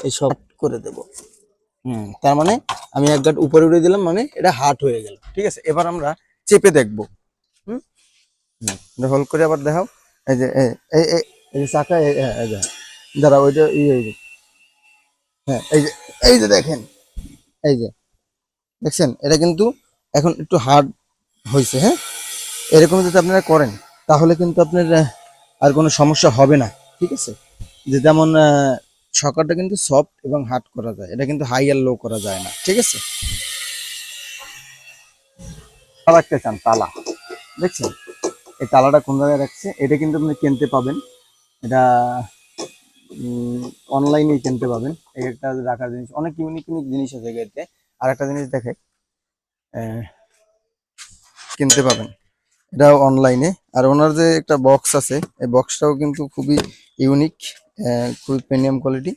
এই সব করে দেব। তার মানে আমি এক গাঁট উপরে উঠে দিলাম, মানে এটা হার্ড হয়ে গেল। ঠিক আছে, এবার আমরা চেপে দেখবো। হোল্ড করে আবার দেখাও। এই যে এই এই এই যে চাকা, এই যে দাঁড়া, ওইটা হ্যাঁ, এই যে দেখেন, এই যে দেখছেন, এটা কিন্তু এখন একটু হার্ড হয়েছে। হ্যাঁ, এরকম যদি আপনারা করেন তাহলে কিন্তু আপনার আর কোনো সমস্যা হবে না। ঠিক আছে, যে যেমন শকারটা কিন্তু সফট এবং হার্ড করা যায়, এটা কিন্তু হাই আর লো করা যায় না। ঠিক আছে, রাখতে চান তালা, দেখছেন এই তালাটা কোন জায়গায় রাখছে, এটা কিন্তু আপনি কিনতে পাবেন, এটা অনলাইনে কিনতে পাবেন। এই একটা রাখার জিনিস, অনেক ইউনিক ইউনিক জিনিস আছে এতে। আর একটা জিনিস দেখে কিনতে পাবেন, এটা অনলাইনে। আর ওনার যে একটা বক্স আছে, এই বক্সটাও কিন্তু খুবই ইউনিক, খুবই প্রিমিয়াম কোয়ালিটি।